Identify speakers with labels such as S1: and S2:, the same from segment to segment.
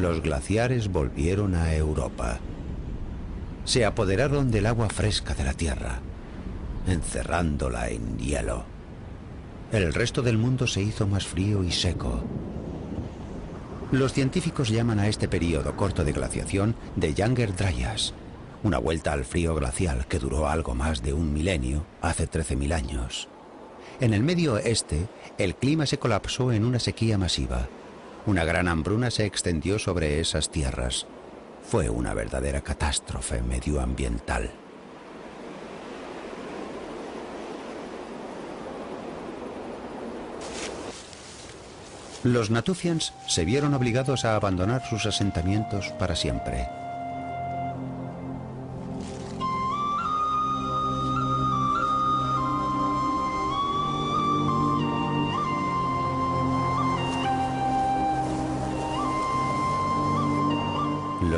S1: los glaciares volvieron a Europa. Se apoderaron del agua fresca de la Tierra, encerrándola en hielo. El resto del mundo se hizo más frío y seco. Los científicos llaman a este periodo corto de glaciación de Younger Dryas, una vuelta al frío glacial que duró algo más de un milenio, hace 13.000 años. En el Medio Oeste, el clima se colapsó en una sequía masiva. Una gran hambruna se extendió sobre esas tierras. Fue una verdadera catástrofe medioambiental. Los Natufians se vieron obligados a abandonar sus asentamientos para siempre.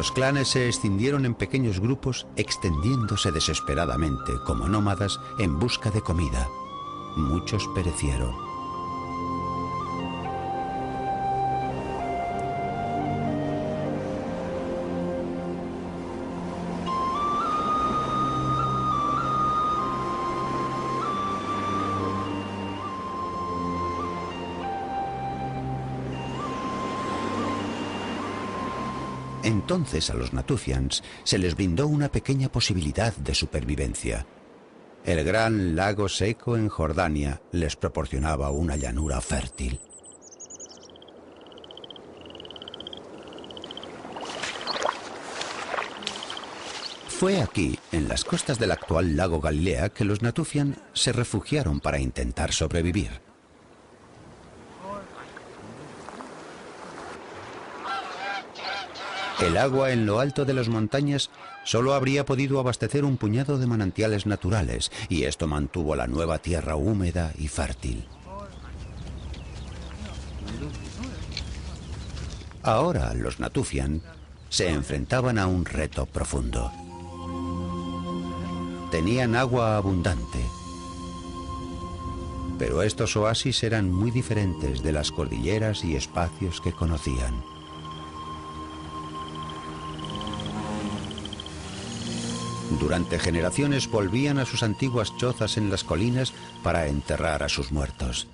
S1: Los clanes se escindieron en pequeños grupos, extendiéndose desesperadamente como nómadas en busca de comida. Muchos perecieron. Entonces a los Natufians se les brindó una pequeña posibilidad de supervivencia. El gran lago seco en Jordania les proporcionaba una llanura fértil. Fue aquí, en las costas del actual lago Galilea, que los Natufian se refugiaron para intentar sobrevivir. El agua en lo alto de las montañas solo habría podido abastecer un puñado de manantiales naturales, y esto mantuvo la nueva tierra húmeda y fértil. Ahora los Natufian se enfrentaban a un reto profundo. Tenían agua abundante, pero estos oasis eran muy diferentes de las cordilleras y espacios que conocían. Durante generaciones volvían a sus antiguas chozas en las colinas para enterrar a sus muertos.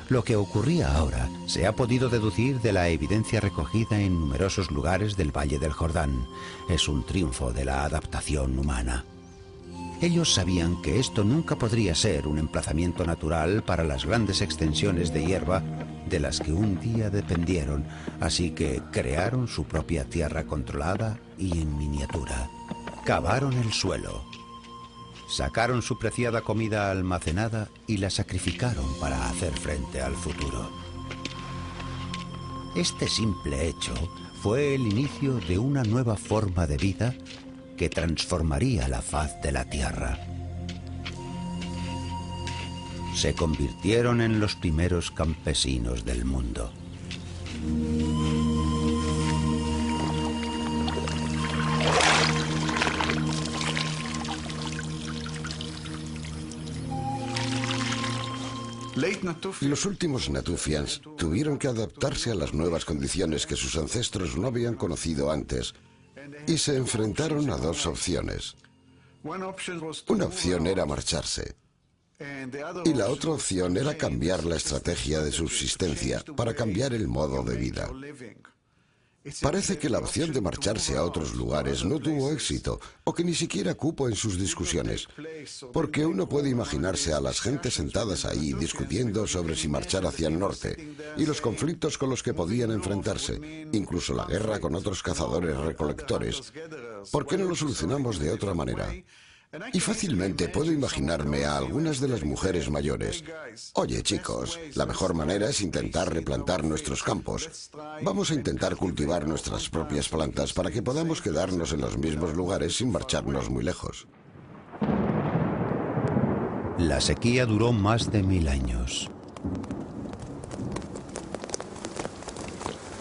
S1: Lo que ocurría ahora se ha podido deducir de la evidencia recogida en numerosos lugares del Valle del Jordán. Es un triunfo de la adaptación humana. Ellos sabían que esto nunca podría ser un emplazamiento natural para las grandes extensiones de hierba de las que un día dependieron, así que crearon su propia tierra controlada y en miniatura. Cavaron el suelo, sacaron su preciada comida almacenada y la sacrificaron para hacer frente al futuro. Este simple hecho fue el inicio de una nueva forma de vida que transformaría la faz de la Tierra. Se convirtieron en los primeros campesinos del mundo.
S2: Los últimos Natufians tuvieron que adaptarse a las nuevas condiciones que sus ancestros no habían conocido antes y se enfrentaron a dos opciones. Una opción era marcharse y la otra opción era cambiar la estrategia de subsistencia para cambiar el modo de vida. Parece que la opción de marcharse a otros lugares no tuvo éxito, o que ni siquiera cupo en sus discusiones, porque uno puede imaginarse a las gentes sentadas ahí discutiendo sobre si marchar hacia el norte, y los conflictos con los que podían enfrentarse, incluso la guerra con otros cazadores-recolectores. ¿Por qué no lo solucionamos de otra manera? Y fácilmente puedo imaginarme a algunas de las mujeres mayores. Oye, chicos, la mejor manera es intentar replantar nuestros campos. Vamos a intentar cultivar nuestras propias plantas para que podamos quedarnos en los mismos lugares sin marcharnos muy lejos.
S1: La sequía duró más de 1000 años.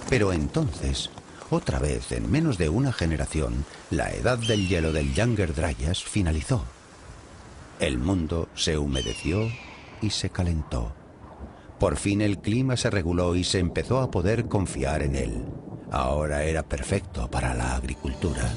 S1: Pero entonces, otra vez, en menos de una generación, la edad del hielo del Younger Dryas finalizó. El mundo se humedeció y se calentó. Por fin el clima se reguló y se empezó a poder confiar en él. ahora era perfecto para la agricultura.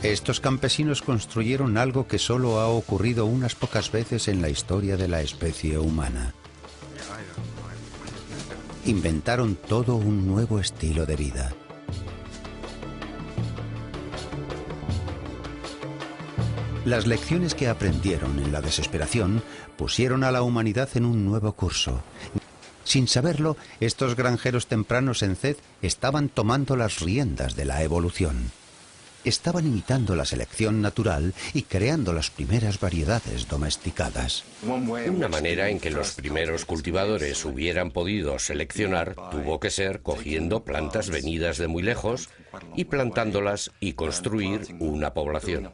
S1: Estos campesinos construyeron algo que solo ha ocurrido unas pocas veces en la historia de la especie humana. Inventaron todo un nuevo estilo de vida. Las lecciones que aprendieron en la desesperación pusieron a la humanidad en un nuevo curso. Sin saberlo, estos granjeros tempranos en Ced estaban tomando las riendas de la evolución. Estaban imitando la selección natural y creando las primeras variedades domesticadas.
S3: Una manera en que los primeros cultivadores hubieran podido seleccionar tuvo que ser cogiendo plantas venidas de muy lejos y plantándolas y construir una población.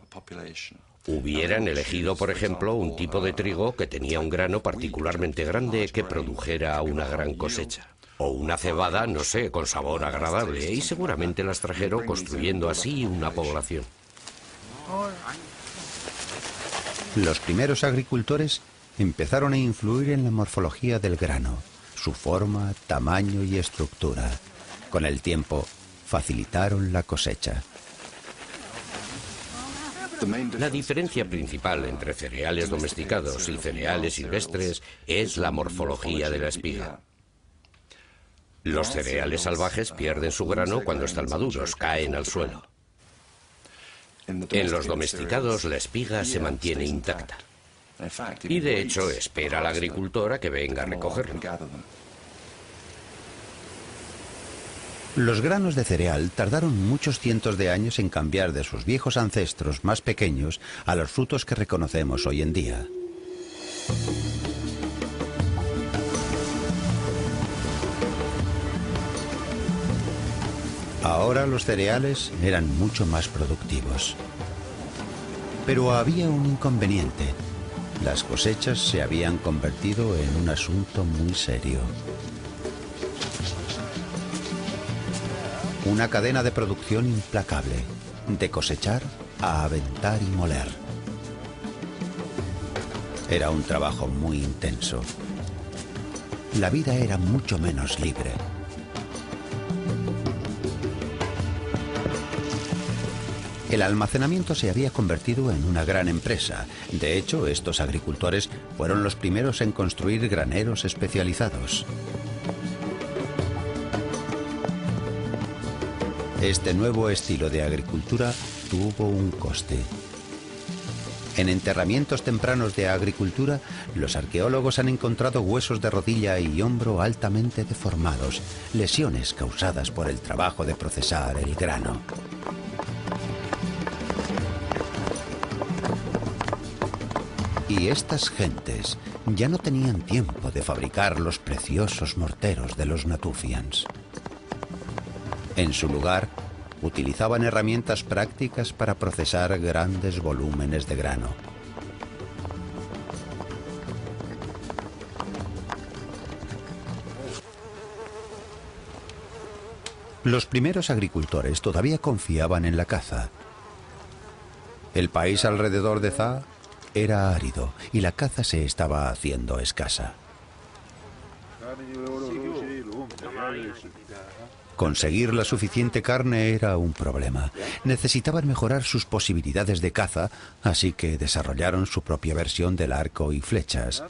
S3: Hubieran elegido, por ejemplo, un tipo de trigo que tenía un grano particularmente grande que produjera una gran cosecha. O una cebada, no sé, con sabor agradable, y seguramente las trajeron construyendo así una población.
S1: Los primeros agricultores empezaron a influir en la morfología del grano, su forma, tamaño y estructura. Con el tiempo, facilitaron la cosecha.
S3: La diferencia principal entre cereales domesticados y cereales silvestres es la morfología de la espiga. Los cereales salvajes pierden su grano cuando están maduros, caen al suelo. En los domesticados la espiga se mantiene intacta. Y de hecho espera al agricultor a que venga a recogerlo.
S1: Los granos de cereal tardaron muchos cientos de años en cambiar de sus viejos ancestros más pequeños a los frutos que reconocemos hoy en día. Ahora los cereales eran mucho más productivos. Pero había un inconveniente. Las cosechas se habían convertido en un asunto muy serio. Una cadena de producción implacable, de cosechar a aventar y moler. Era un trabajo muy intenso. La vida era mucho menos libre. El almacenamiento se había convertido en una gran empresa. De hecho, estos agricultores fueron los primeros en construir graneros especializados. Este nuevo estilo de agricultura tuvo un coste. En enterramientos tempranos de agricultura, los arqueólogos han encontrado huesos de rodilla y hombro altamente deformados, lesiones causadas por el trabajo de procesar el grano. Y estas gentes ya no tenían tiempo de fabricar los preciosos morteros de los Natufians. En su lugar, utilizaban herramientas prácticas para procesar grandes volúmenes de grano. Los primeros agricultores todavía confiaban en la caza. El país alrededor de Za era árido y la caza se estaba haciendo escasa. Conseguir la suficiente carne era un problema. Necesitaban mejorar sus posibilidades de caza, así que desarrollaron su propia versión del arco y flechas.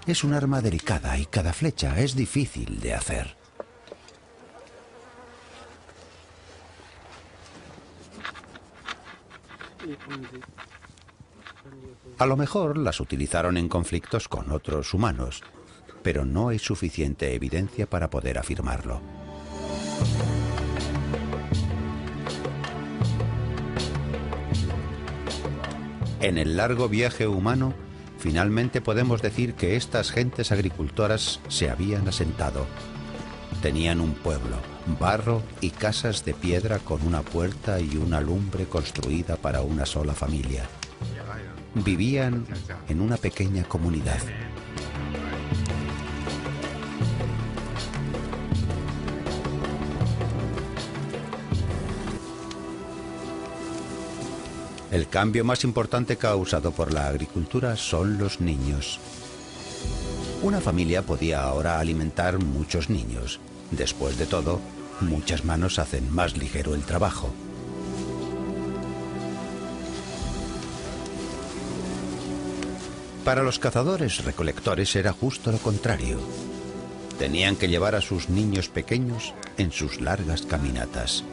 S1: Es un arma delicada y cada flecha es difícil de hacer. A lo mejor las utilizaron en conflictos con otros humanos, pero no hay suficiente evidencia para poder afirmarlo. En el largo viaje humano, finalmente podemos decir que estas gentes agricultoras se habían asentado. Tenían un pueblo, barro y casas de piedra con una puerta y una lumbre construida para una sola familia. Vivían en una pequeña comunidad. El cambio más importante causado por la agricultura son los niños. Una familia podía ahora alimentar muchos niños. Después de todo, muchas manos hacen más ligero el trabajo. Para los cazadores-recolectores era justo lo contrario. Tenían que llevar a sus niños pequeños en sus largas caminatas.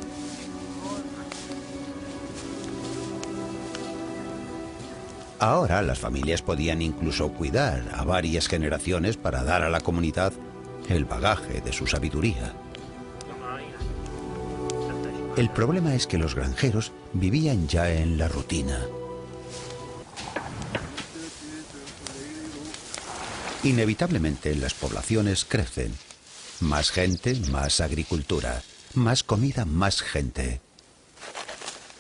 S1: Ahora las familias podían incluso cuidar a varias generaciones para dar a la comunidad el bagaje de su sabiduría. El problema es que los granjeros vivían ya en la rutina. Inevitablemente las poblaciones crecen. Más gente, más agricultura. Más comida, más gente.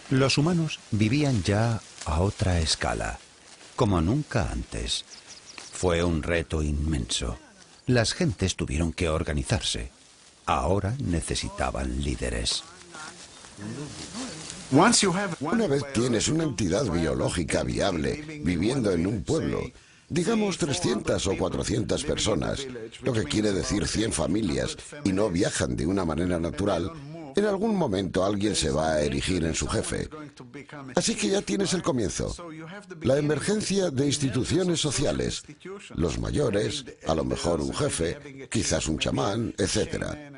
S1: Los humanos vivían ya a otra escala, como nunca antes. Fue un reto inmenso. Las gentes tuvieron que organizarse. Ahora necesitaban líderes.
S2: Una vez tienes una entidad biológica viable viviendo en un pueblo, digamos 300 o 400 personas, lo que quiere decir 100 familias, y no viajan de una manera natural, en algún momento alguien se va a erigir en su jefe. Así que ya tienes el comienzo. La emergencia de instituciones sociales. Los mayores, a lo mejor un jefe, quizás un chamán, etc.